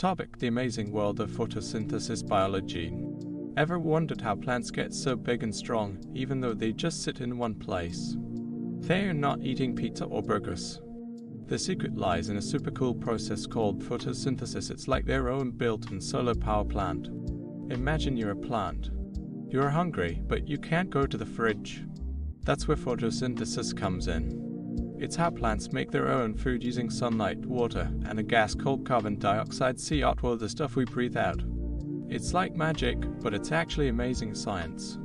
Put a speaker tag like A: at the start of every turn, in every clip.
A: Topic: the amazing world of photosynthesis biology. Ever wondered how plants get so big and strong, even though they just sit in one place? They are not eating pizza or burgers. The secret lies in a super cool process called photosynthesis. It's like their own built-in solar power plant. Imagine you're a plant. You're hungry, but you can't go to the fridge. That's where photosynthesis comes in. It's how plants make their own food using sunlight, water, and a gas called carbon dioxide, CO2, the stuff we breathe out. It's like magic, but it's actually amazing science.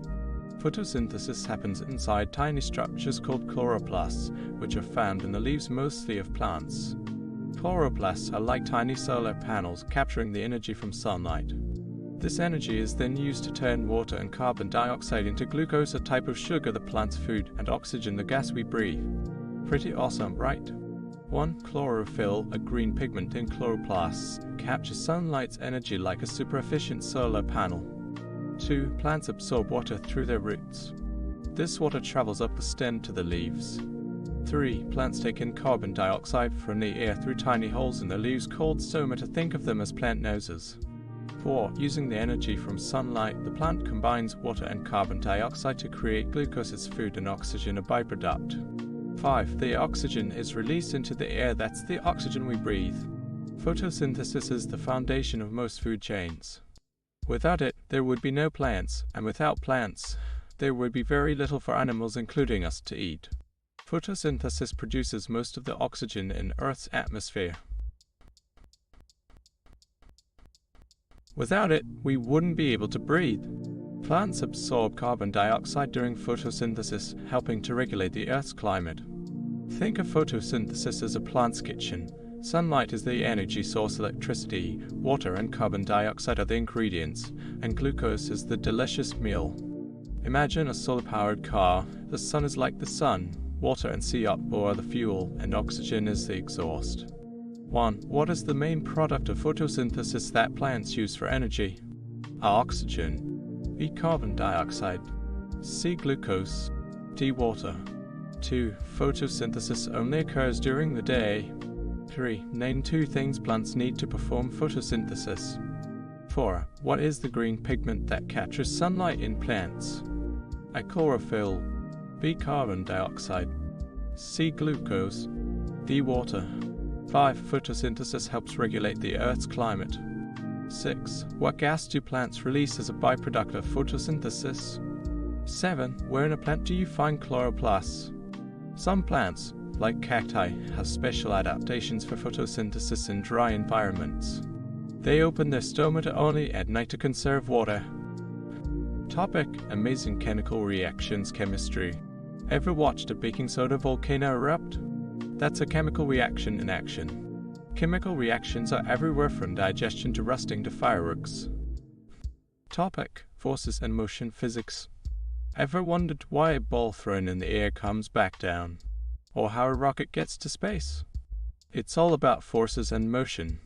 A: Photosynthesis happens inside tiny structures called chloroplasts, which are found in the leaves mostly of plants. Chloroplasts are like tiny solar panels capturing the energy from sunlight. This energy is then used to turn water and carbon dioxide into glucose, a type of sugar, the plant's food, and oxygen, the gas we breathe. Pretty awesome, right? 1. Chlorophyll, a green pigment in chloroplasts, captures sunlight's energy like a super efficient solar panel. 2. Plants absorb water through their roots. This water travels up the stem to the leaves. 3. Plants take in carbon dioxide from the air through tiny holes in the leaves called stomata. Think of them as plant noses. 4. Using the energy from sunlight, the plant combines water and carbon dioxide to create glucose as food and oxygen a byproduct. 5. The oxygen is released into the air. That's the oxygen we breathe. Photosynthesis is the foundation of most food chains. Without it, there would be no plants, and without plants, there would be very little for animals, including us, to eat. Photosynthesis produces most of the oxygen in Earth's atmosphere. Without it, we wouldn't be able to breathe. Plants absorb carbon dioxide during photosynthesis, helping to regulate the Earth's climate. Think of photosynthesis as a plant's kitchen. Sunlight is the energy source, electricity, water and carbon dioxide are the ingredients, and glucose is the delicious meal. Imagine a solar-powered car. The sun is like the sun, water and CO2 are the fuel, and oxygen is the exhaust. 1. What is the main product of photosynthesis that plants use for energy? Oxygen. B. Carbon dioxide. C. Glucose. D. Water. 2. Photosynthesis only occurs during the day. 3. Name 2 things plants need to perform photosynthesis. 4. What is the green pigment that captures sunlight in plants? A. Chlorophyll. B. Carbon dioxide. C. Glucose. D. Water. 5. Photosynthesis helps regulate the Earth's climate. 6. What gas do plants release as a byproduct of photosynthesis? 7. Where in a plant do you find chloroplasts? Some plants, like cacti, have special adaptations for photosynthesis in dry environments. They open their stomata only at night to conserve water. Topic: amazing chemical reactions chemistry. Ever watched a baking soda volcano erupt? That's a chemical reaction in action. Chemical reactions are everywhere from digestion to rusting to fireworks. Topic: forces and motion physics. Ever wondered why a ball thrown in the air comes back down? Or how a rocket gets to space? It's all about forces and motion.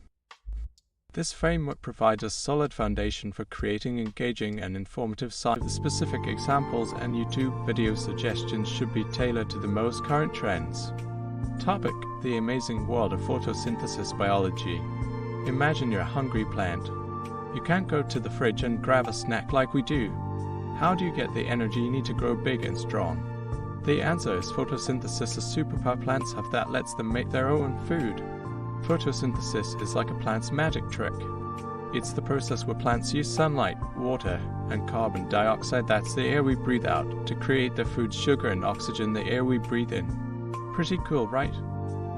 A: This framework provides a solid foundation for creating engaging and informative science. The specific examples and YouTube video suggestions should be tailored to the most current trends. Topic: the amazing world of photosynthesis biology. Imagine you're a hungry plant. You can't go to the fridge and grab a snack like we do. How do you get the energy you need to grow big and strong? The answer is photosynthesis. A superpower plants have that lets them make their own food. Photosynthesis is like a plant's magic trick. It's the process where plants use sunlight, water, and carbon dioxide, that's the air we breathe out, to create their food, sugar and oxygen, the air we breathe in. Pretty cool, right?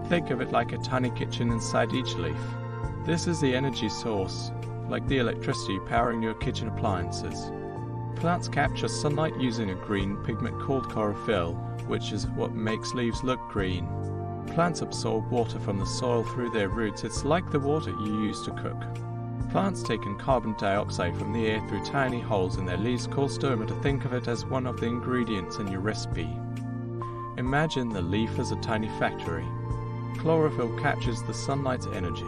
A: Think of it like a tiny kitchen inside each leaf. This is the energy source, like the electricity powering your kitchen appliances. Plants capture sunlight using a green pigment called chlorophyll, which is what makes leaves look green. Plants absorb water from the soil through their roots. It's like the water you use to cook. Plants take in carbon dioxide from the air through tiny holes in their leaves called stomata. Think of it as one of the ingredients in your recipe. Imagine the leaf as a tiny factory. Chlorophyll captures the sunlight's energy.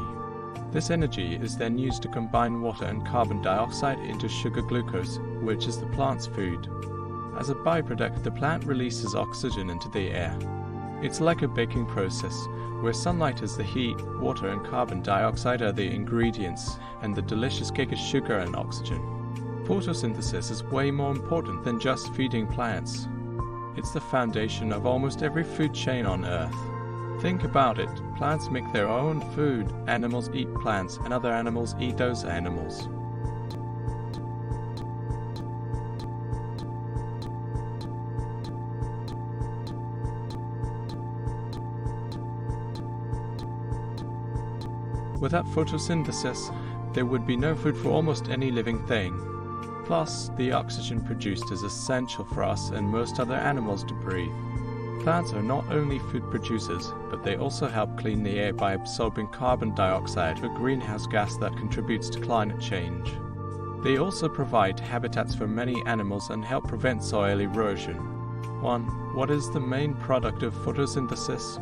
A: This energy is then used to combine water and carbon dioxide into sugar glucose, which is the plant's food. As a byproduct, the plant releases oxygen into the air. It's like a baking process, where sunlight is the heat, water and carbon dioxide are the ingredients, and the delicious cake is sugar and oxygen. Photosynthesis is way more important than just feeding plants. It's the foundation of almost every food chain on Earth. Think about it, plants make their own food, animals eat plants, and other animals eat those animals. Without photosynthesis, there would be no food for almost any living thing. Plus, the oxygen produced is essential for us and most other animals to breathe. Plants are not only food producers, but they also help clean the air by absorbing carbon dioxide, a greenhouse gas that contributes to climate change. They also provide habitats for many animals and help prevent soil erosion. 1. What is the main product of photosynthesis?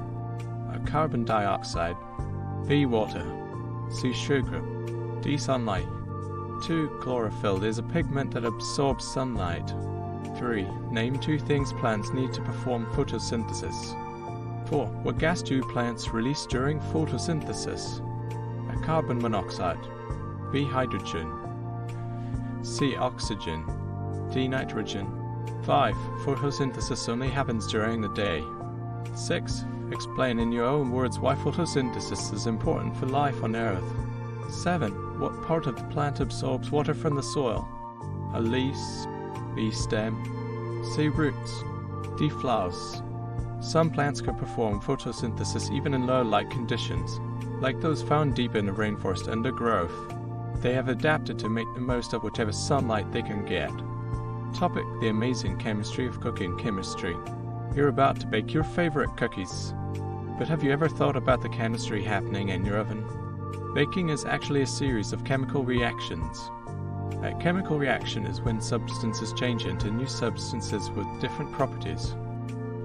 A: Carbon dioxide. B. Water. C. Sugar. D. Sunlight. 2. Chlorophyll is a pigment that absorbs sunlight. 3. Name 2 things plants need to perform photosynthesis. 4. What gas do plants release during photosynthesis? Carbon monoxide. B. Hydrogen. C. Oxygen. D. Nitrogen. 5. Photosynthesis only happens during the day. 6. Explain in your own words why photosynthesis is important for life on Earth. 7. What part of the plant absorbs water from the soil? A leaves. B. Stem. C. Roots. D. Flowers. Some plants can perform photosynthesis even in low light conditions, like those found deep in the rainforest undergrowth. They have adapted to make the most of whatever sunlight they can get. Topic: the amazing chemistry of cooking chemistry. You're about to bake your favorite cookies. But have you ever thought about the chemistry happening in your oven? Baking is actually a series of chemical reactions. A chemical reaction is when substances change into new substances with different properties.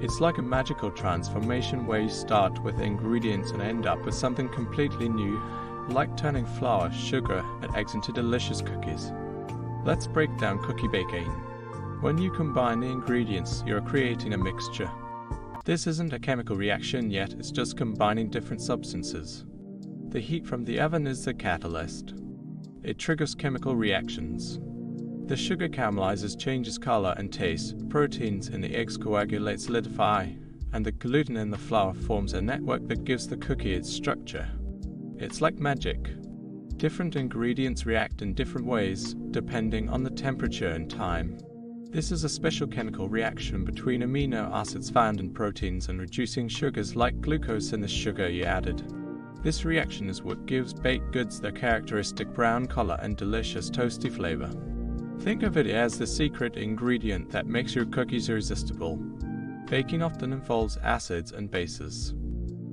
A: It's like a magical transformation where you start with ingredients and end up with something completely new, like turning flour, sugar, and eggs into delicious cookies. Let's break down cookie baking. When you combine the ingredients, you're creating a mixture. This isn't a chemical reaction yet, it's just combining different substances. The heat from the oven is the catalyst. It triggers chemical reactions. The sugar caramelizes, changes color and taste, proteins in the eggs coagulate, solidify, and the gluten in the flour forms a network that gives the cookie its structure. It's like magic. Different ingredients react in different ways, depending on the temperature and time. This is a special chemical reaction between amino acids found in proteins and reducing sugars like glucose in the sugar you added. This reaction is what gives baked goods their characteristic brown color and delicious toasty flavor. Think of it as the secret ingredient that makes your cookies irresistible. Baking often involves acids and bases.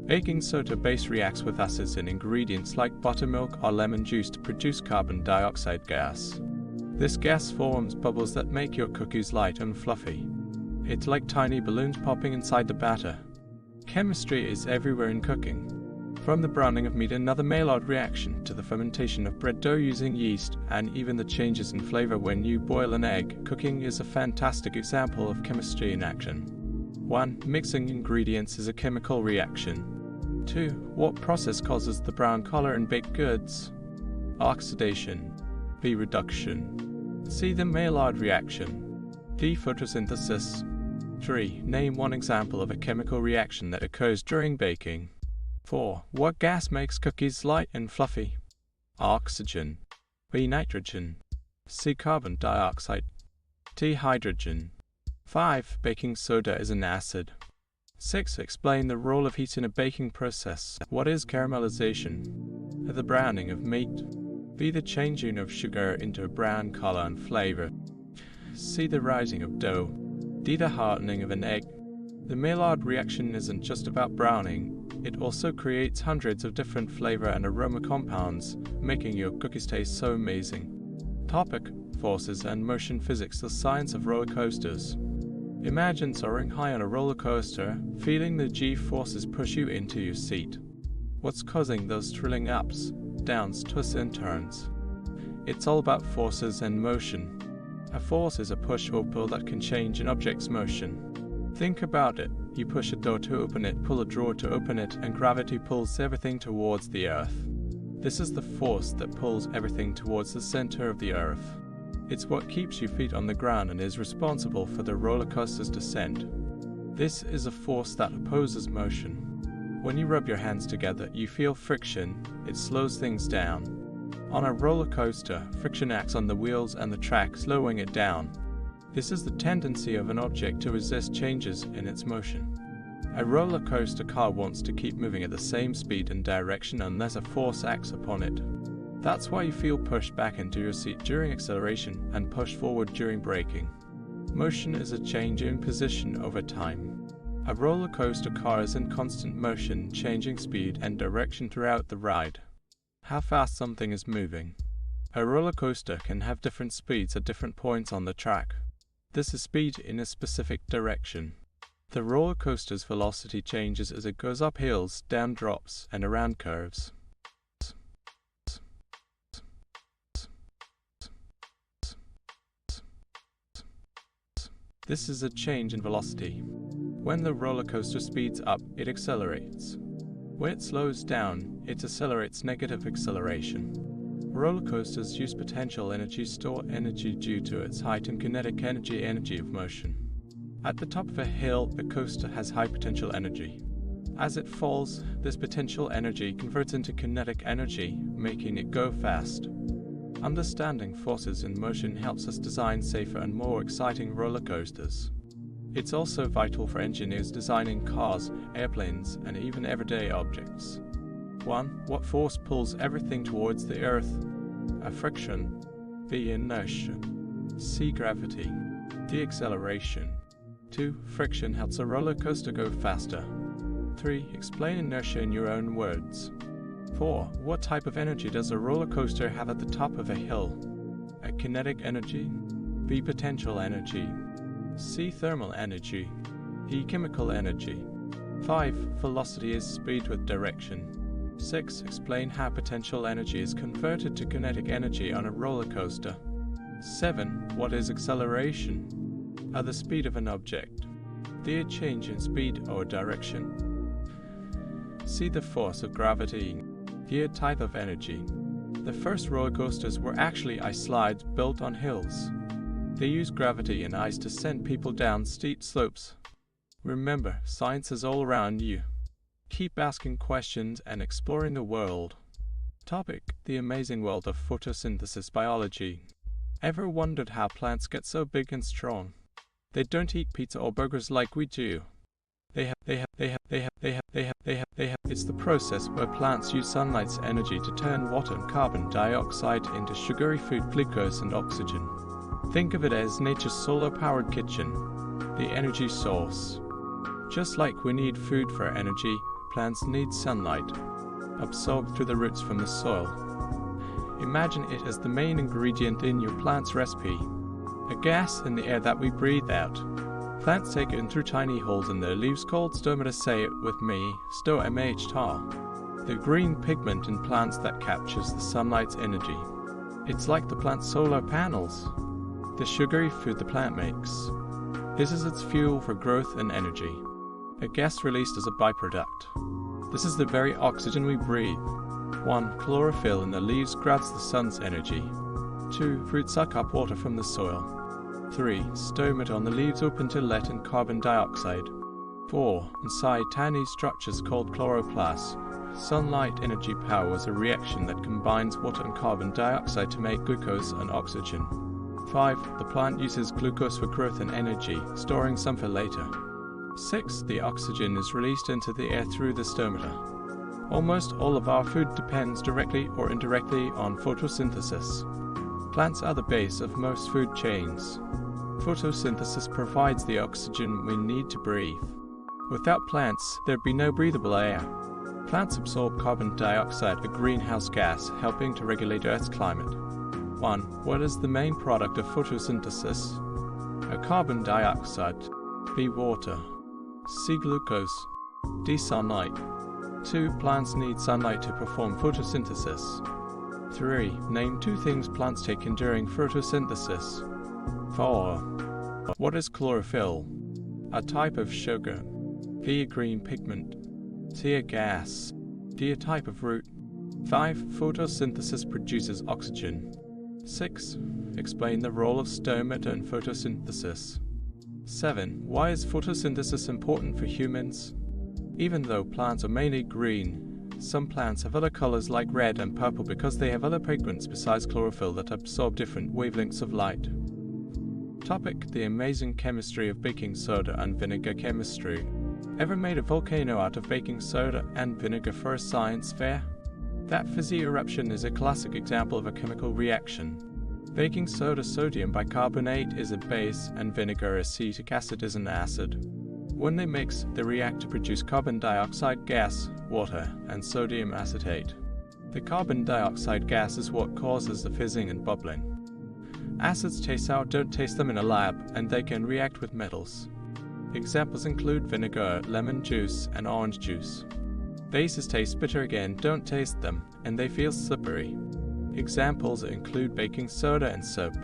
A: Baking soda base reacts with acids in ingredients like buttermilk or lemon juice to produce carbon dioxide gas. This gas forms bubbles that make your cookies light and fluffy. It's like tiny balloons popping inside the batter. Chemistry is everywhere in cooking. From the browning of meat, another Maillard reaction, to the fermentation of bread dough using yeast, and even the changes in flavor when you boil an egg, cooking is a fantastic example of chemistry in action. 1. Mixing ingredients is a chemical reaction. 2. What process causes the brown color in baked goods? Oxidation. B. Reduction. C. The Maillard reaction. D. Photosynthesis. 3. Name one example of a chemical reaction that occurs during baking. 4. What gas makes cookies light and fluffy? Oxygen. B. Nitrogen. C. Carbon dioxide. D. Hydrogen. 5. Baking soda is an acid. 6. Explain the role of heat in a baking process. What is caramelization? The browning of meat. B. The changing of sugar into a brown color and flavor. C. The rising of dough. D. The hardening of an egg. The Maillard reaction isn't just about browning, it also creates hundreds of different flavor and aroma compounds, making your cookies taste so amazing. Topic: Forces and motion physics, the science of roller coasters. Imagine soaring high on a roller coaster, feeling the G-forces push you into your seat. What's causing those thrilling ups, downs, twists and turns? It's all about forces and motion. A force is a push or pull that can change an object's motion. Think about it. You push a door to open it, pull a drawer to open it, and gravity pulls everything towards the Earth. This is the force that pulls everything towards the center of the Earth. It's what keeps your feet on the ground and is responsible for the roller coaster's descent. This is a force that opposes motion. When you rub your hands together, you feel friction. It slows things down. On a roller coaster, friction acts on the wheels and the track, slowing it down. This is the tendency of an object to resist changes in its motion. A roller coaster car wants to keep moving at the same speed and direction unless a force acts upon it. That's why you feel pushed back into your seat during acceleration and pushed forward during braking. Motion is a change in position over time. A roller coaster car is in constant motion, changing speed and direction throughout the ride. How fast something is moving. A roller coaster can have different speeds at different points on the track. This is speed in a specific direction. The roller coaster's velocity changes as it goes up hills, down drops, and around curves. This is a change in velocity. When the roller coaster speeds up, it accelerates. When it slows down, it accelerates negative acceleration. Roller coasters use potential energy to store energy due to its height and kinetic energy of motion. At the top of a hill, the coaster has high potential energy. As it falls, this potential energy converts into kinetic energy, making it go fast. Understanding forces in motion helps us design safer and more exciting roller coasters. It's also vital for engineers designing cars, airplanes, and even everyday objects. 1. What force pulls everything towards the Earth? A friction. B. Inertia. C. Gravity. D. Acceleration. 2. Friction helps a roller coaster go faster. 3. Explain inertia in your own words. 4. What type of energy does a roller coaster have at the top of a hill? A kinetic energy. B. Potential energy. C. Thermal energy. E. Chemical energy. 5. Velocity is speed with direction. 6. Explain how potential energy is converted to kinetic energy on a roller coaster. 7. What is acceleration? At the speed of an object. D. A change in speed or direction. C. The force of gravity. D. A type of energy. The first roller coasters were actually ice slides built on hills. They used gravity and ice to send people down steep slopes. Remember, science is all around you. Keep asking questions and exploring the world. Topic: the amazing world of photosynthesis biology. Ever wondered how plants get so big and strong? They don't eat pizza or burgers like we do. It's the process where plants use sunlight's energy to turn water and carbon dioxide into sugary food, glucose and oxygen. Think of it as nature's solar-powered kitchen, the energy source. Just like we need food for energy, plants need sunlight, absorbed through the roots from the soil. Imagine it as the main ingredient in your plant's recipe, a gas in the air that we breathe out. Plants take it in through tiny holes in their leaves called stomata. Say it with me, stomata. The green pigment in plants that captures the sunlight's energy. It's like the plant's solar panels, the sugary food the plant makes. This is its fuel for growth and energy, a gas released as a byproduct. This is the very oxygen we breathe. 1. Chlorophyll in the leaves grabs the sun's energy. 2. Fruits suck up water from the soil. 3. Stomata on the leaves open to let in carbon dioxide. 4. Inside tiny structures called chloroplasts, sunlight energy powers a reaction that combines water and carbon dioxide to make glucose and oxygen. 5. The plant uses glucose for growth and energy, storing some for later. 6. The oxygen is released into the air through the stomata. Almost all of our food depends directly or indirectly on photosynthesis. Plants are the base of most food chains. Photosynthesis provides the oxygen we need to breathe. Without plants, there'd be no breathable air. Plants absorb carbon dioxide, a greenhouse gas, helping to regulate Earth's climate. 1. What is the main product of photosynthesis? A carbon dioxide. B. Water. C. Glucose. D. Sunlight. 2. Plants need sunlight to perform photosynthesis. 3. Name 2 things plants take in during photosynthesis. 4. What is chlorophyll? A type of sugar. B. A green pigment. C. A gas. D. A type of root. 5. Photosynthesis produces oxygen. 6. Explain the role of stomata in photosynthesis. 7. Why is photosynthesis important for humans? Even though plants are mainly green, some plants have other colors like red and purple because they have other pigments besides chlorophyll that absorb different wavelengths of light. Topic: the amazing chemistry of baking soda and vinegar chemistry. Ever made a volcano out of baking soda and vinegar for a science fair? That fizzy eruption is a classic example of a chemical reaction. Baking soda sodium bicarbonate is a base and vinegar acetic acid is an acid. When they mix, they react to produce carbon dioxide gas, water, and sodium acetate. The carbon dioxide gas is what causes the fizzing and bubbling. Acids taste sour, don't taste them in a lab, and they can react with metals. Examples include vinegar, lemon juice, and orange juice. Bases taste bitter again, don't taste them, and they feel slippery. Examples include baking soda and soap.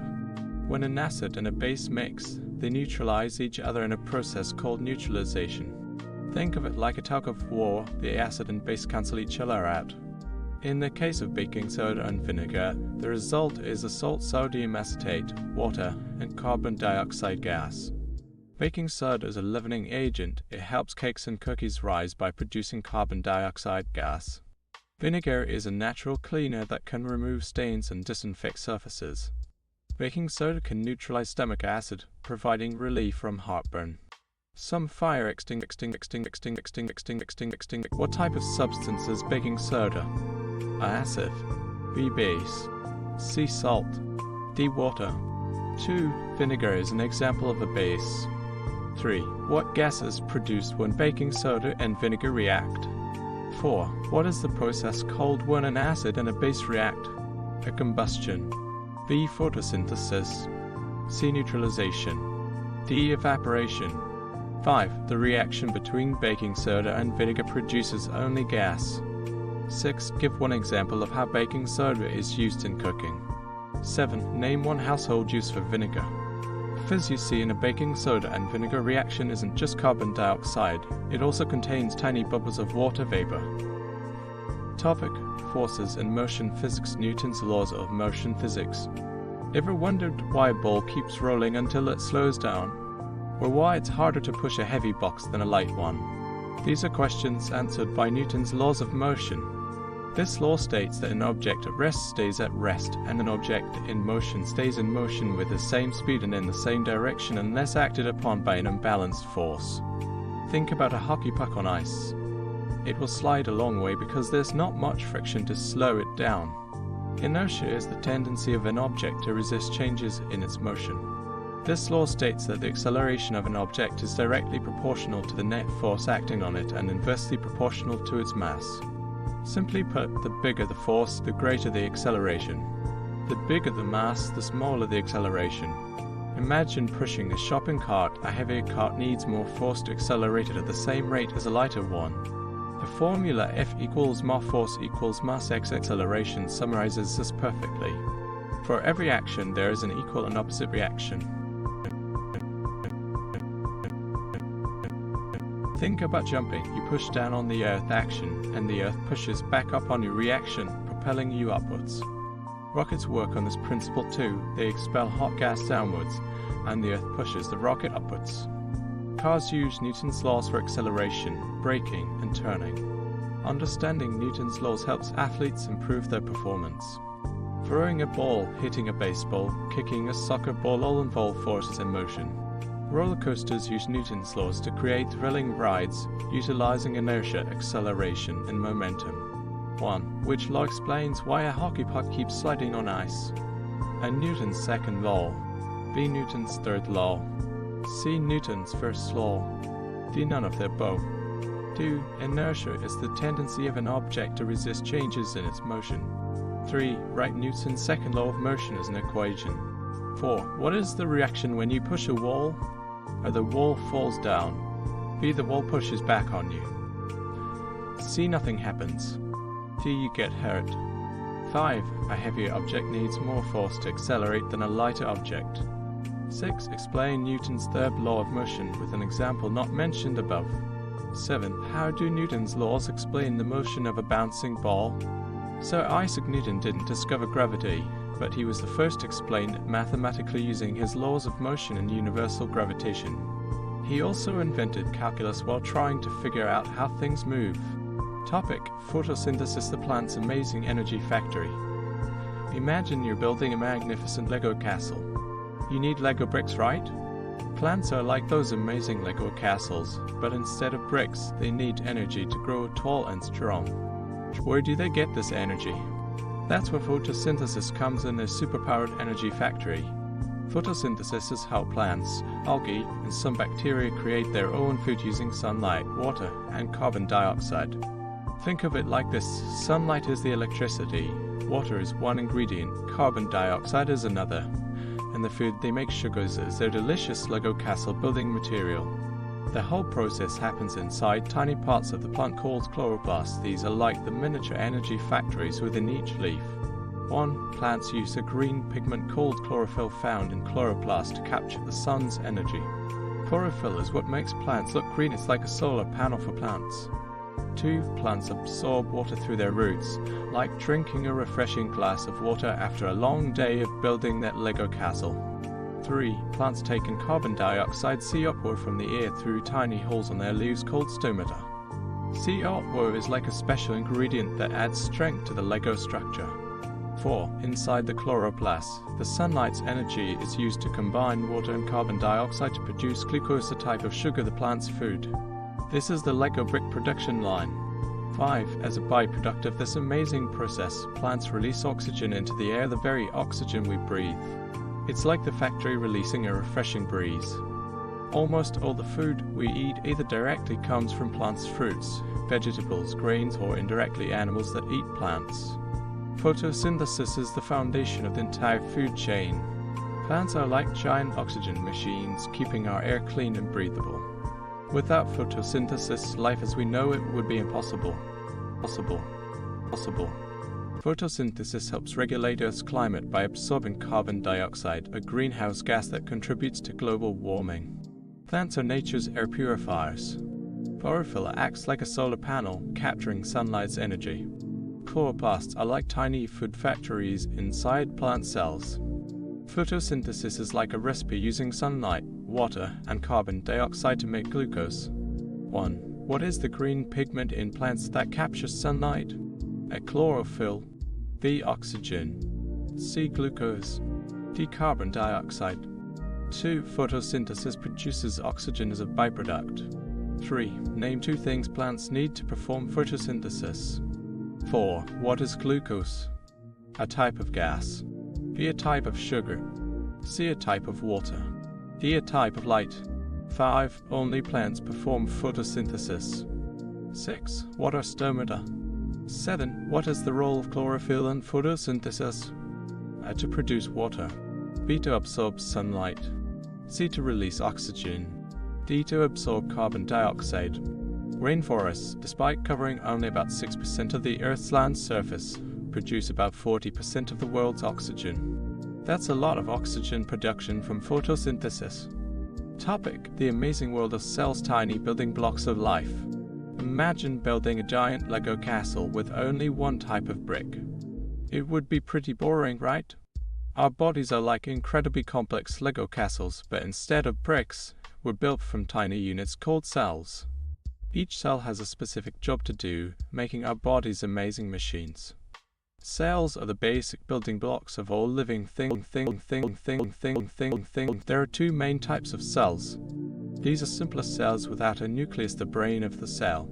A: When an acid and a base mix, they neutralize each other in a process called neutralization. Think of it like a tug of war, the acid and base cancel each other out. In the case of baking soda and vinegar, the result is a salt, sodium acetate, water, and carbon dioxide gas. Baking soda is a leavening agent. It helps cakes and cookies rise by producing carbon dioxide gas. Vinegar is a natural cleaner that can remove stains and disinfect surfaces. Baking soda can neutralize stomach acid, providing relief from heartburn. Some fire extinguishing. What type of substance is baking soda? A. Acid. B. Base. C. Salt. D. Water. 2. Vinegar is an example of a base. 3. What gas is produced when baking soda and vinegar react? 4. What is the process called when an acid and a base react? A combustion. B. Photosynthesis. C. Neutralization. D. Evaporation. 5. The reaction between baking soda and vinegar produces only gas. 6. Give one example of how baking soda is used in cooking. 7. Name one household use for vinegar. Fizz you see in a baking soda and vinegar reaction isn't just carbon dioxide, it also contains tiny bubbles of water vapor. Topic: forces in motion physics. Newton's laws of motion physics. Ever wondered why a ball keeps rolling until it slows down? Or why it's harder to push a heavy box than a light one? These are questions answered by Newton's laws of motion. This law states that an object at rest stays at rest, and an object in motion stays in motion with the same speed and in the same direction unless acted upon by an unbalanced force. Think about a hockey puck on ice. It will slide a long way because there's not much friction to slow it down. Inertia is the tendency of an object to resist changes in its motion. This law states that the acceleration of an object is directly proportional to the net force acting on it and inversely proportional to its mass. Simply put, the bigger the force, the greater the acceleration. The bigger the mass, the smaller the acceleration. Imagine pushing a shopping cart. A heavier cart needs more force to accelerate it at the same rate as a lighter one. The formula F equals ma force equals mass x acceleration summarizes this perfectly. For every action, there is an equal and opposite reaction. Think about jumping. You push down on the earth action, and the earth pushes back up on your reaction, propelling you upwards. Rockets work on this principle too. They expel hot gas downwards, and the earth pushes the rocket upwards. Cars use Newton's laws for acceleration, braking, and turning. Understanding Newton's laws helps athletes improve their performance. Throwing a ball, hitting a baseball, kicking a soccer ball all involve forces in motion. Roller coasters use Newton's laws to create thrilling rides, utilizing inertia, acceleration, and momentum. 1. Which law explains why a hockey puck keeps sliding on ice? A. Newton's second law. B. Newton's third law. C. Newton's first law. D. None of the above. 2. Inertia is the tendency of an object to resist changes in its motion. 3. Write Newton's second law of motion as an equation. 4. What is the reaction when you push a wall? A. The wall falls down. B. The wall pushes back on you. C. Nothing happens. D. You get hurt. 5. A heavier object needs more force to accelerate than a lighter object. 6. Explain Newton's third law of motion with an example not mentioned above. 7. How do Newton's laws explain the motion of a bouncing ball? Sir Isaac Newton didn't discover gravity, but he was the first to explain it mathematically using his laws of motion and universal gravitation. He also invented calculus while trying to figure out how things move. Topic: Photosynthesis, the plant's amazing energy factory. Imagine you're building a magnificent Lego castle. You need Lego bricks, right? Plants are like those amazing Lego castles, but instead of bricks, they need energy to grow tall and strong. Where do they get this energy? That's where photosynthesis comes in, a superpowered energy factory. Photosynthesis is how plants, algae, and some bacteria create their own food using sunlight, water, and carbon dioxide. Think of it like this: sunlight is the electricity, water is one ingredient, carbon dioxide is another, and the food they make, sugars, is their delicious Lego castle building material. The whole process happens inside tiny parts of the plant called chloroplasts. These are like the miniature energy factories within each leaf. 1. Plants use a green pigment called chlorophyll found in chloroplast to capture the sun's energy. Chlorophyll is what makes plants look green. It's like a solar panel for plants. 2. Plants absorb water through their roots, like drinking a refreshing glass of water after a long day of building that Lego castle. 3. Plants take in carbon dioxide, CO2 from the air through tiny holes on their leaves called stomata. CO2 is like a special ingredient that adds strength to the Lego structure. 4. Inside the chloroplast, the sunlight's energy is used to combine water and carbon dioxide to produce glucose, a type of sugar, the plant's food. This is the Lego brick production line. 5. As a byproduct of this amazing process, plants release oxygen into the air, the very oxygen we breathe. It's like the factory releasing a refreshing breeze. Almost all the food we eat either directly comes from plants, fruits, vegetables, grains, or indirectly animals that eat plants. Photosynthesis is the foundation of the entire food chain. Plants are like giant oxygen machines, keeping our air clean and breathable. Without photosynthesis, life as we know it would be impossible. Possible. Photosynthesis helps regulate Earth's climate by absorbing carbon dioxide, a greenhouse gas that contributes to global warming. Plants are nature's air purifiers. Chlorophyll acts like a solar panel, capturing sunlight's energy. Chloroplasts are like tiny food factories inside plant cells. Photosynthesis is like a recipe using sunlight, water, and carbon dioxide to make glucose. 1. What is the green pigment in plants that captures sunlight? A. Chlorophyll. B. Oxygen. C. Glucose. D. Carbon dioxide. 2. Photosynthesis produces oxygen as a byproduct. 3. Name 2 things plants need to perform photosynthesis. 4. What is glucose? A type of gas. B. A type of sugar. C. A type of water. D. A type of light. 5. Only plants perform photosynthesis. 6. What are stomata? 7. What is the role of chlorophyll in photosynthesis? A. To produce water. B. To absorb sunlight. C. To release oxygen. D. To absorb carbon dioxide. Rainforests, despite covering only about 6% of the Earth's land surface, produce about 40% of the world's oxygen. That's a lot of oxygen production from photosynthesis. Topic: The amazing world of cells, tiny building blocks of life. Imagine building a giant Lego castle with only one type of brick. It would be pretty boring, right? Our bodies are like incredibly complex Lego castles, but instead of bricks, we're built from tiny units called cells. Each cell has a specific job to do, making our bodies amazing machines. Cells are the basic building blocks of all living things. There are 2 main types of cells. These are simpler cells without a nucleus, the brain of the cell.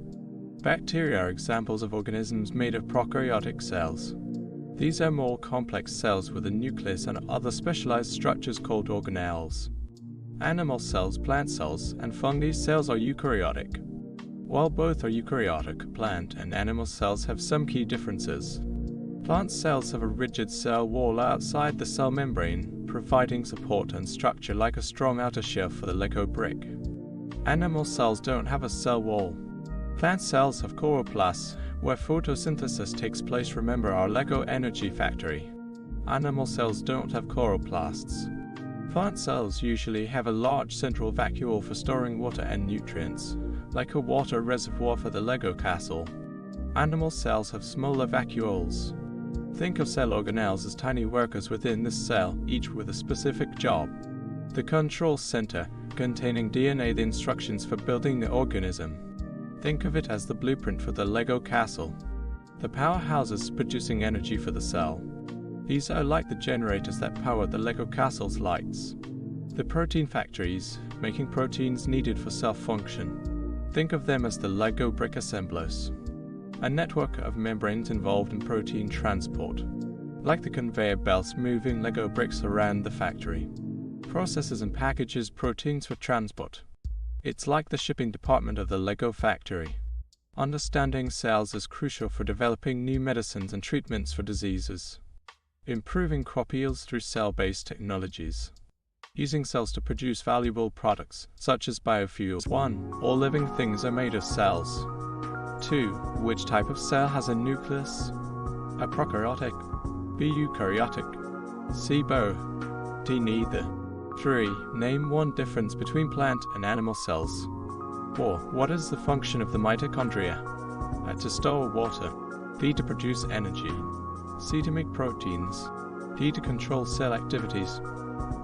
A: Bacteria are examples of organisms made of prokaryotic cells. These are more complex cells with a nucleus and other specialized structures called organelles. Animal cells, plant cells, and fungi cells are eukaryotic. While both are eukaryotic, plant and animal cells have some key differences. Plant cells have a rigid cell wall outside the cell membrane, providing support and structure like a strong outer shell for the Lego brick. Animal cells don't have a cell wall. Plant cells have chloroplasts, where photosynthesis takes place. Remember our Lego energy factory. Animal cells don't have chloroplasts. Plant cells usually have a large central vacuole for storing water and nutrients, like a water reservoir for the Lego castle. Animal cells have smaller vacuoles. Think of cell organelles as tiny workers within this cell, each with a specific job. The control center, containing DNA, the instructions for building the organism. Think of it as the blueprint for the Lego castle. The powerhouses producing energy for the cell. These are like the generators that power the Lego castle's lights. The protein factories, making proteins needed for cell function. Think of them as the Lego brick assemblers. A network of membranes involved in protein transport, like the conveyor belts moving Lego bricks around the factory. Processes and packages proteins for transport. It's like the shipping department of the Lego factory. Understanding cells is crucial for developing new medicines and treatments for diseases. Improving crop yields through cell-based technologies. Using cells to produce valuable products, such as biofuels. 1. All living things are made of cells. 2. Which type of cell has a nucleus? A prokaryotic, B. Eukaryotic, C. Both, D. Neither. 3. Name one difference between plant and animal cells. 4. What is the function of the mitochondria? To store water, B. To produce energy, C. To make proteins, D. To control cell activities.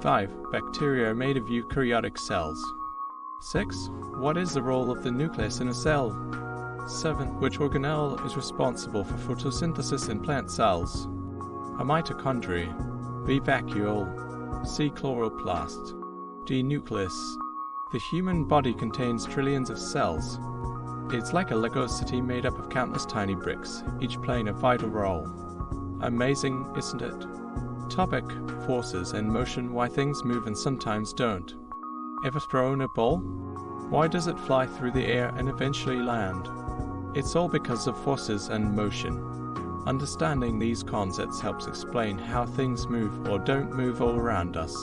A: 5. Bacteria are made of eukaryotic cells. 6. What is the role of the nucleus in a cell? 7. Which organelle is responsible for photosynthesis in plant cells? A mitochondria, B. Vacuole, C. Chloroplast, D. Nucleus. The human body contains trillions of cells. It's like a Lego city made up of countless tiny bricks, each playing a vital role. Amazing, isn't it? Topic: forces and motion. Why things move and sometimes don't. Ever thrown a ball? Why does it fly through the air and eventually land? It's all because of forces and motion. Understanding these concepts helps explain how things move or don't move all around us.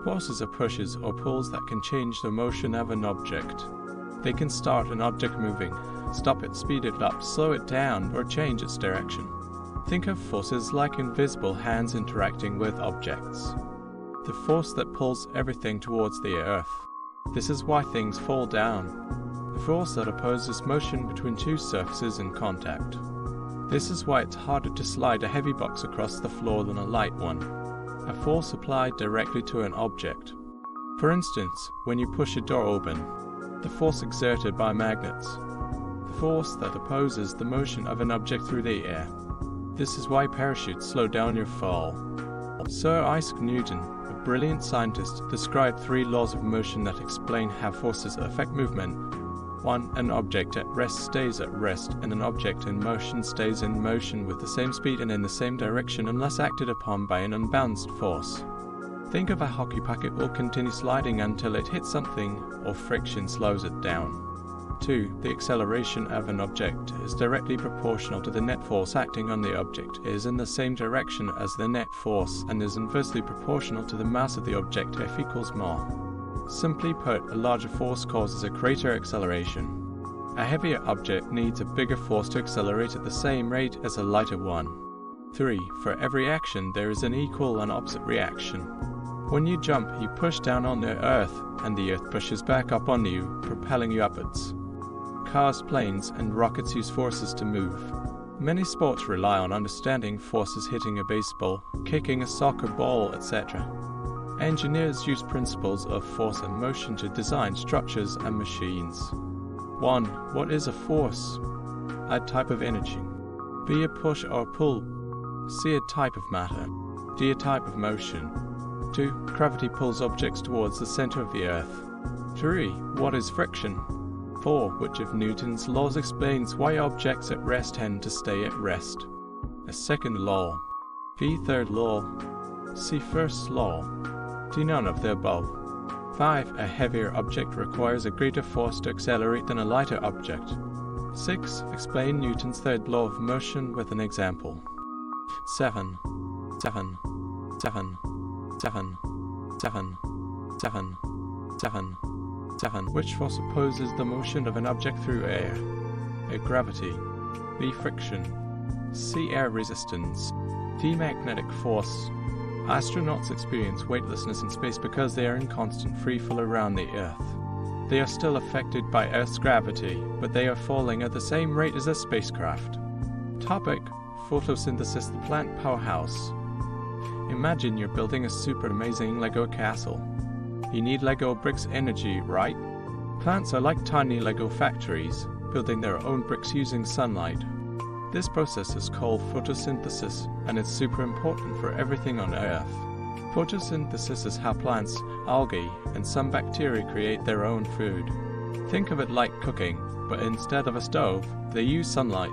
A: Forces are pushes or pulls that can change the motion of an object. They can start an object moving, stop it, speed it up, slow it down, or change its direction. Think of forces like invisible hands interacting with objects. The force that pulls everything towards the earth. This is why things fall down. The force that opposes motion between two surfaces in contact. This is why it's harder to slide a heavy box across the floor than a light one. A force applied directly to an object. For instance, when you push a door open, the force exerted by magnets. The force that opposes the motion of an object through the air. This is why parachutes slow down your fall. Sir Isaac Newton, a brilliant scientist, described 3 laws of motion that explain how forces affect movement. 1. An object at rest stays at rest, and an object in motion stays in motion with the same speed and in the same direction unless acted upon by an unbalanced force. Think of a hockey puck. It will continue sliding until it hits something or friction slows it down. 2. The acceleration of an object is directly proportional to the net force acting on the object. It is in the same direction as the net force and is inversely proportional to the mass of the object. F equals ma. Simply put, a larger force causes a greater acceleration. A heavier object needs a bigger force to accelerate at the same rate as a lighter one. 3. For every action, there is an equal and opposite reaction. When you jump, you push down on the earth, and the earth pushes back up on you, propelling you upwards. Cars, planes, and rockets use forces to move. Many sports rely on understanding forces hitting a baseball, kicking a soccer ball, etc. Engineers use principles of force and motion to design structures and machines. 1. What is a force? A type of energy. B. A push or pull. C. A type of matter. D. A type of motion. 2. Gravity pulls objects towards the center of the earth. 3. What is friction? 4. Which of Newton's laws explains why objects at rest tend to stay at rest? A second law. B. Third law. C. First law. D. None of the above. 5. A heavier object requires a greater force to accelerate than a lighter object. 6. Explain Newton's third law of motion with an example. 7. 7. 7. 7. 7. 7. 7. 7. Which force opposes the motion of an object through air? A. Gravity. B. Friction. C. Air resistance. D. Magnetic force. Astronauts experience weightlessness in space because they are in constant freefall around the Earth. They are still affected by Earth's gravity, but they are falling at the same rate as a spacecraft. Topic: Photosynthesis, the plant powerhouse. Imagine you're building a super amazing Lego castle. You need Lego bricks energy, right? Plants are like tiny Lego factories, building their own bricks using sunlight. This process is called photosynthesis, and it's super important for everything on Earth. Photosynthesis is how plants, algae, and some bacteria create their own food. Think of it like cooking, but instead of a stove, they use sunlight.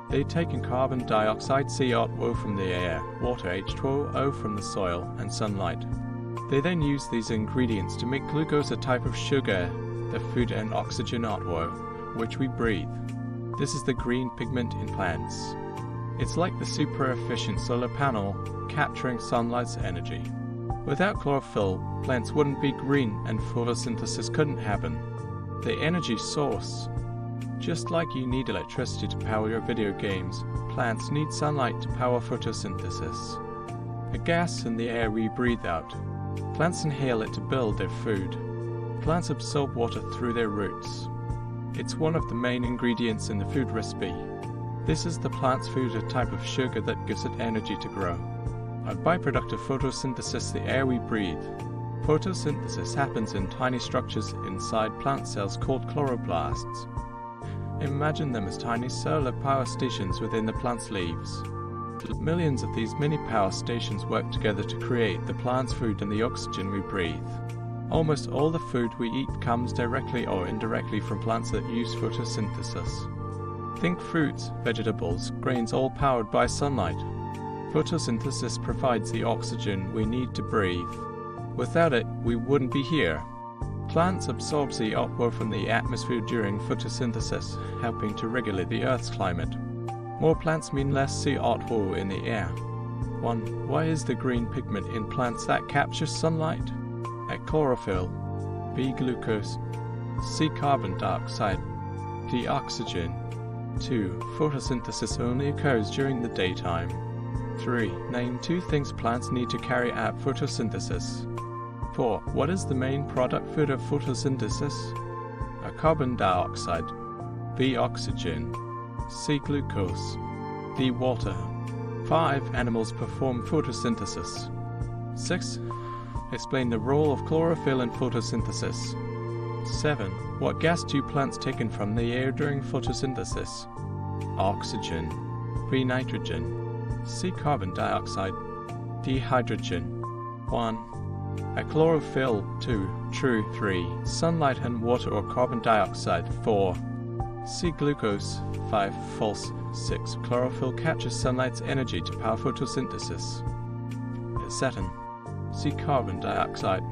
A: They take in carbon dioxide CO2 from the air, water H2O from the soil, and sunlight. They then use these ingredients to make glucose, a type of sugar, the food, and oxygen O2, which we breathe. This is the green pigment in plants. It's like the super efficient solar panel capturing sunlight's energy. Without chlorophyll, plants wouldn't be green and photosynthesis couldn't happen. The energy source. Just like you need electricity to power your video games, plants need sunlight to power photosynthesis. A gas in the air we breathe out. Plants inhale it to build their food. Plants absorb water through their roots. It's one of the main ingredients in the food recipe. This is the plant's food, a type of sugar that gives it energy to grow. A byproduct of photosynthesis, the air we breathe. Photosynthesis happens in tiny structures inside plant cells called chloroplasts. Imagine them as tiny solar power stations within the plant's leaves. Millions of these mini power stations work together to create the plant's food and the oxygen we breathe. Almost all the food we eat comes directly or indirectly from plants that use photosynthesis. Think fruits, vegetables, grains, all powered by sunlight. Photosynthesis provides the oxygen we need to breathe. Without it, we wouldn't be here. Plants absorb CO2 from the atmosphere during photosynthesis, helping to regulate the Earth's climate. More plants mean less CO2 in the air. 1. Why is the green pigment in plants that captures sunlight? A. Chlorophyll. B. Glucose. C. Carbon dioxide. D. Oxygen. 2. Photosynthesis only occurs during the daytime. 3. Name 2 things plants need to carry out photosynthesis. 4. What is the main product food of photosynthesis? A. Carbon dioxide. B. Oxygen. C. Glucose. D. Water. 5. Animals perform photosynthesis. 6. Explain the role of chlorophyll in photosynthesis. 7. What gas do plants take in from the air during photosynthesis? Oxygen. B. Nitrogen. C. Carbon dioxide. D. Hydrogen. 1. A. Chlorophyll. 2. True. 3. Sunlight and water or carbon dioxide. 4. C. Glucose. 5. False. 6. Chlorophyll captures sunlight's energy to power photosynthesis. 7. C. Carbon dioxide.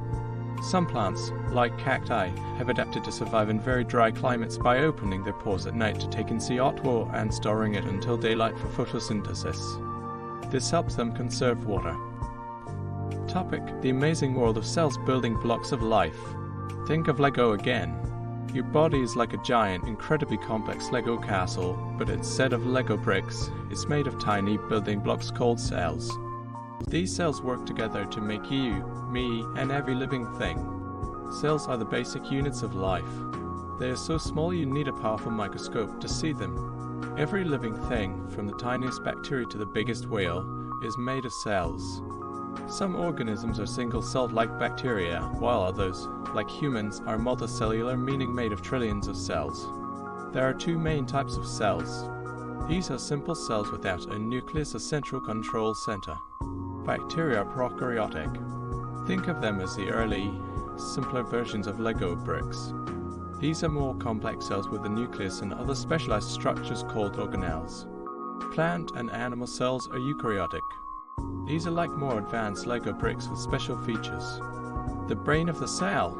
A: Some plants, like cacti, have adapted to survive in very dry climates by opening their pores at night to take in CO2 and storing it until daylight for photosynthesis. This helps them conserve water. Topic: the amazing world of cells, building blocks of life. Think of Lego again. Your body is like a giant, incredibly complex Lego castle, but instead of Lego bricks, it's made of tiny building blocks called cells. These cells work together to make you, me, and every living thing. Cells are the basic units of life. They are so small you need a powerful microscope to see them. Every living thing, from the tiniest bacteria to the biggest whale, is made of cells. Some organisms are single-celled like bacteria, while others, like humans, are multicellular, meaning made of trillions of cells. There are 2 main types of cells. These are simple cells without a nucleus, a central control center. Bacteria are prokaryotic. Think of them as the early, simpler versions of Lego bricks. These are more complex cells with a nucleus and other specialized structures called organelles. Plant and animal cells are eukaryotic. These are like more advanced Lego bricks with special features. The brain of the cell.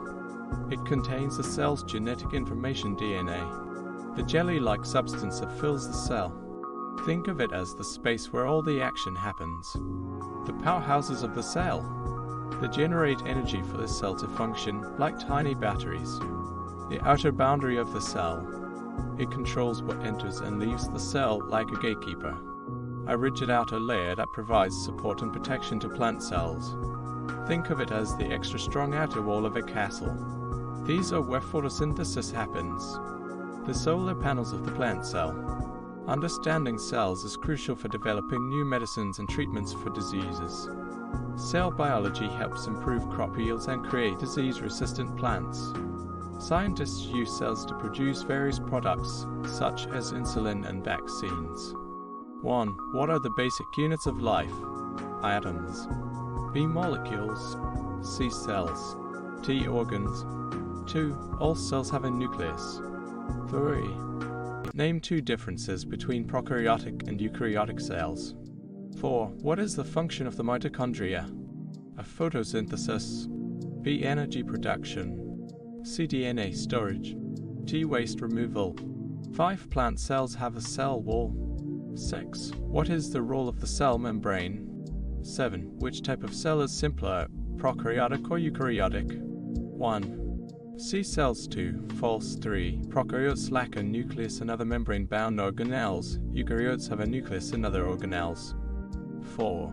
A: It contains the cell's genetic information, DNA. The jelly-like substance that fills the cell. Think of it as the space where all the action happens. The powerhouses of the cell. They generate energy for the cell to function like tiny batteries. The outer boundary of the cell. It controls what enters and leaves the cell like a gatekeeper. a rigid outer layer that provides support and protection to plant cells. Think of it as the extra strong outer wall of a castle. These are where photosynthesis happens, the solar panels of the plant cell. Understanding cells is crucial for developing new medicines and treatments for diseases. Cell biology helps improve crop yields and create disease-resistant plants. Scientists use cells to produce various products, such as insulin and vaccines. 1. What are the basic units of life? Atoms. B. Molecules. C. Cells. D. Organs. 2. All cells have a nucleus. 3. Name 2 differences between prokaryotic and eukaryotic cells. 4. What is the function of the mitochondria? A. Photosynthesis. B. Energy production. C. DNA storage. D. Waste removal. 5. Plant cells have a cell wall. 6. What is the role of the cell membrane? 7. Which type of cell is simpler, prokaryotic or eukaryotic? 1. C cells. 2. False. 3. Prokaryotes lack a nucleus and other membrane-bound organelles. Eukaryotes have a nucleus and other organelles. 4.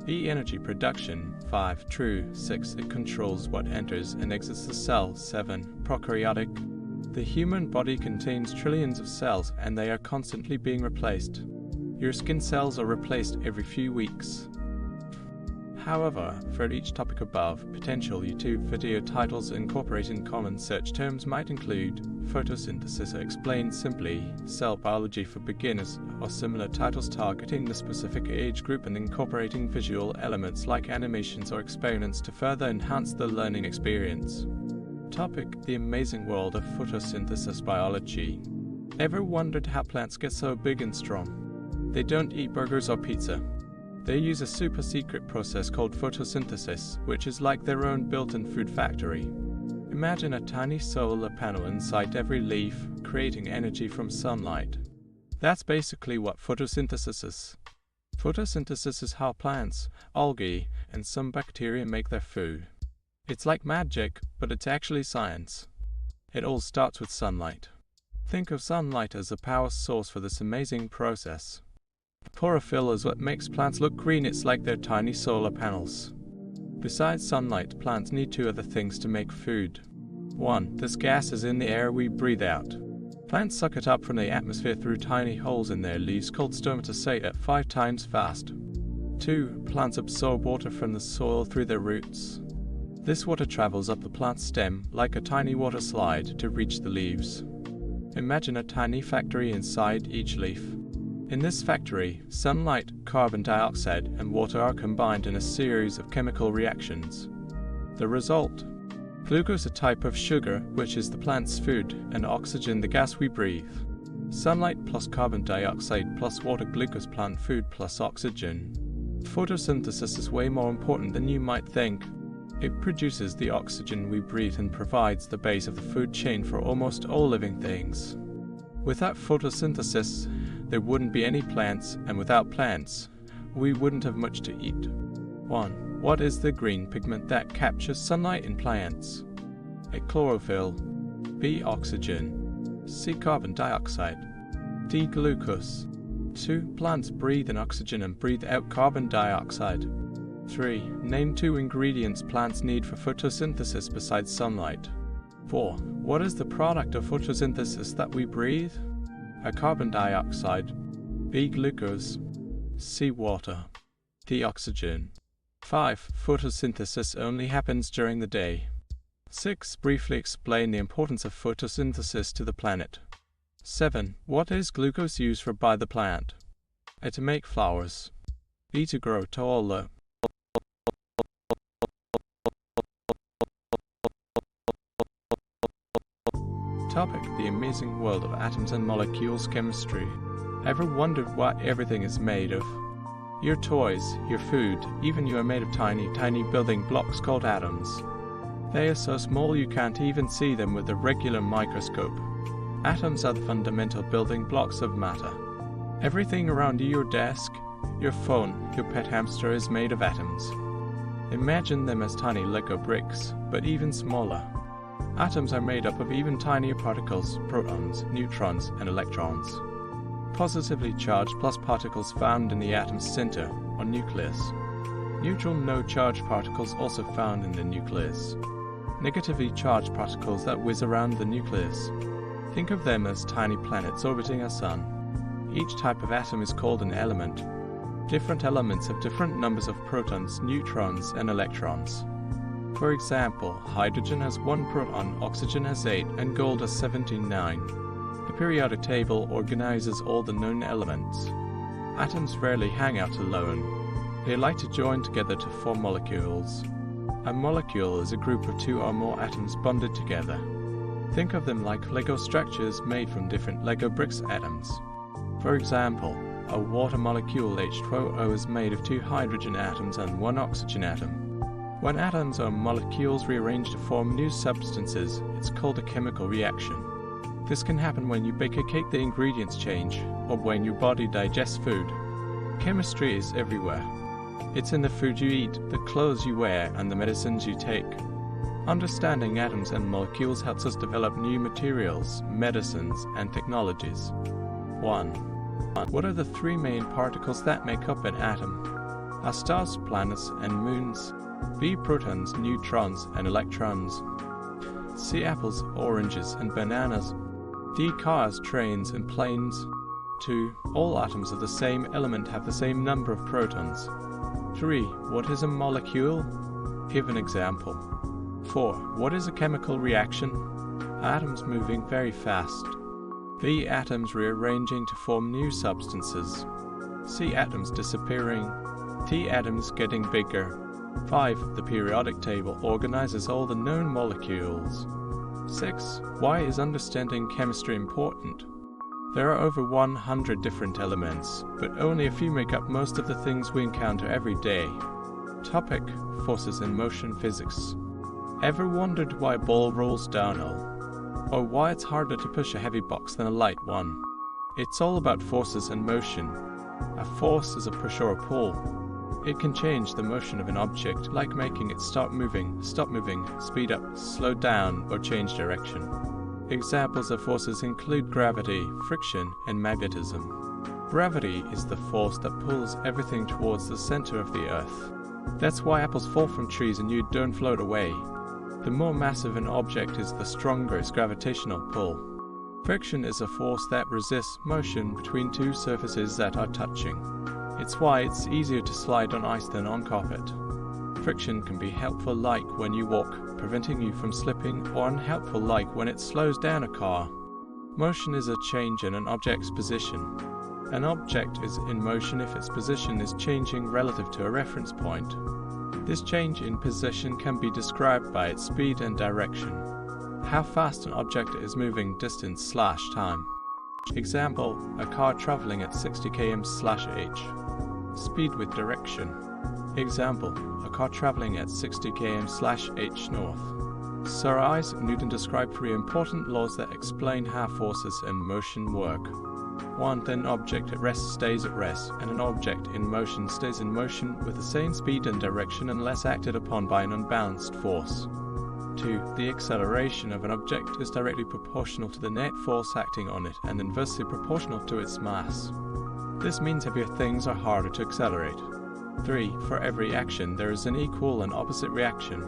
A: B. Energy production. 5. True. 6. It controls what enters and exits the cell. 7. Prokaryotic. The human body contains trillions of cells and they are constantly being replaced. Your skin cells are replaced every few weeks. However, for each topic above, potential YouTube video titles incorporating common search terms might include photosynthesis explained simply, cell biology for beginners, or similar titles targeting the specific age group and incorporating visual elements like animations or experiments to further enhance the learning experience. Topic: The amazing world of photosynthesis biology. Ever wondered how plants get so big and strong? They don't eat burgers or pizza. They use a super secret process called photosynthesis, which is like their own built-in food factory. Imagine a tiny solar panel inside every leaf, creating energy from sunlight. That's basically what photosynthesis is. Photosynthesis is how plants, algae, and some bacteria make their food. It's like magic, but it's actually science. It all starts with sunlight. Think of sunlight as a power source for this amazing process. Chlorophyll is what makes plants look green. It's like they're tiny solar panels. Besides sunlight, plants need 2 other things to make food. 1. This gas is in the air we breathe out. Plants suck it up from the atmosphere through tiny holes in their leaves called stomata 5 times fast. 2. Plants absorb water from the soil through their roots. This water travels up the plant's stem like a tiny water slide to reach the leaves. Imagine a tiny factory inside each leaf. In this factory, sunlight, carbon dioxide, and water are combined in a series of chemical reactions. The result: glucose, a type of sugar, which is the plant's food, and oxygen, the gas we breathe. Sunlight plus carbon dioxide plus water, glucose, plant food plus oxygen. Photosynthesis is way more important than you might think. It produces the oxygen we breathe and provides the base of the food chain for almost all living things. Without photosynthesis, there wouldn't be any plants, and without plants, we wouldn't have much to eat. 1. What is the green pigment that captures sunlight in plants? A. Chlorophyll. B. Oxygen. C. Carbon dioxide. D. Glucose. 2. Plants breathe in oxygen and breathe out carbon dioxide. 3. Name 2 ingredients plants need for photosynthesis besides sunlight. 4. What is the product of photosynthesis that we breathe? A. Carbon dioxide. B. Glucose. C. Water. D. Oxygen. 5. Photosynthesis only happens during the day. 6. Briefly explain the importance of photosynthesis to the planet. 7. What is glucose used for by the plant? A. To make flowers. B. To grow taller. Topic: The amazing world of atoms and molecules chemistry. Ever wondered what everything is made of? Your toys, your food, even you are made of tiny, tiny building blocks called atoms. They are so small you can't even see them with a regular microscope. Atoms are the fundamental building blocks of matter. Everything around you, your desk, your phone, your pet hamster is made of atoms. Imagine them as tiny Lego bricks, but even smaller. Atoms are made up of even tinier particles, protons, neutrons, and electrons. Positively charged plus particles found in the atom's center, or nucleus. Neutral no-charge particles also found in the nucleus. Negatively charged particles that whiz around the nucleus. Think of them as tiny planets orbiting our sun. Each type of atom is called an element. Different elements have different numbers of protons, neutrons, and electrons. For example, hydrogen has 1 proton, oxygen has 8, and gold has 79. The periodic table organizes all the known elements. Atoms rarely hang out alone. They like to join together to form molecules. A molecule is a group of 2 or more atoms bonded together. Think of them like Lego structures made from different Lego bricks atoms. For example, a water molecule H2O is made of 2 hydrogen atoms and 1 oxygen atom. When atoms or molecules rearrange to form new substances, it's called a chemical reaction. This can happen when you bake a cake, the ingredients change, or when your body digests food. Chemistry is everywhere. It's in the food you eat, the clothes you wear, and the medicines you take. Understanding atoms and molecules helps us develop new materials, medicines, and technologies. 1. What are the 3 main particles that make up an atom? Are stars, planets, and moons? B. Protons, neutrons, and electrons. C. Apples, oranges, and bananas. D. Cars, trains, and planes. 2. All atoms of the same element have the same number of protons. 3. What is a molecule? Give an example. 4. What is a chemical reaction? Atoms moving very fast. B. Atoms rearranging to form new substances. C. Atoms disappearing. D. Atoms getting bigger. 5. The periodic table organizes all the known molecules. 6. Why is understanding chemistry important? There are over 100 different elements, but only a few make up most of the things we encounter every day. Topic: Forces in motion physics. Ever wondered why a ball rolls downhill? Or why it's harder to push a heavy box than a light one? It's all about forces and motion. A force is a push or a pull. It can change the motion of an object, like making it stop moving, speed up, slow down, or change direction. Examples of forces include gravity, friction, and magnetism. Gravity is the force that pulls everything towards the center of the Earth. That's why apples fall from trees and you don't float away. The more massive an object is, the stronger its gravitational pull. Friction is a force that resists motion between 2 surfaces that are touching. It's why it's easier to slide on ice than on carpet. Friction can be helpful like when you walk, preventing you from slipping, or unhelpful like when it slows down a car. Motion is a change in an object's position. An object is in motion if its position is changing relative to a reference point. This change in position can be described by its speed and direction. How fast an object is moving, distance/time. Example, a car traveling at 60 km/h. Speed with direction. Example, a car traveling at 60 km/h north. Sir Isaac Newton described 3 important laws that explain how forces and motion work. 1. An object at rest stays at rest, and an object in motion stays in motion with the same speed and direction unless acted upon by an unbalanced force. 2. The acceleration of an object is directly proportional to the net force acting on it and inversely proportional to its mass. This means heavier things are harder to accelerate. 3. For every action, there is an equal and opposite reaction.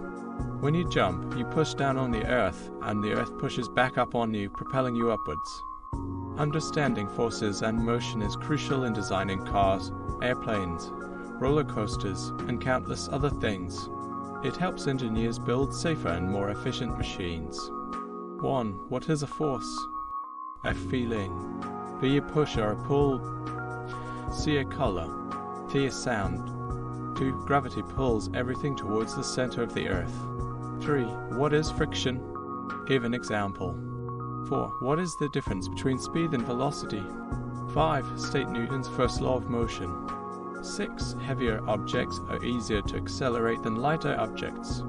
A: When you jump, you push down on the earth, and the earth pushes back up on you, propelling you upwards. Understanding forces and motion is crucial in designing cars, airplanes, roller coasters, and countless other things. It helps engineers build safer and more efficient machines. 1. What is a force? A feeling. B. A push or a pull. C. A color. D. A sound. 2. Gravity pulls everything towards the center of the earth. 3. What is friction? Give an example. 4. What is the difference between speed and velocity? 5. State Newton's first law of motion. 6. Heavier objects are easier to accelerate than lighter objects.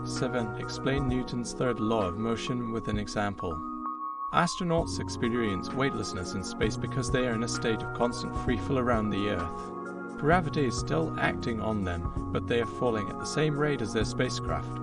A: 7. Explain Newton's third law of motion with an example. Astronauts experience weightlessness in space because they are in a state of constant free fall around the Earth. Gravity is still acting on them, but they are falling at the same rate as their spacecraft.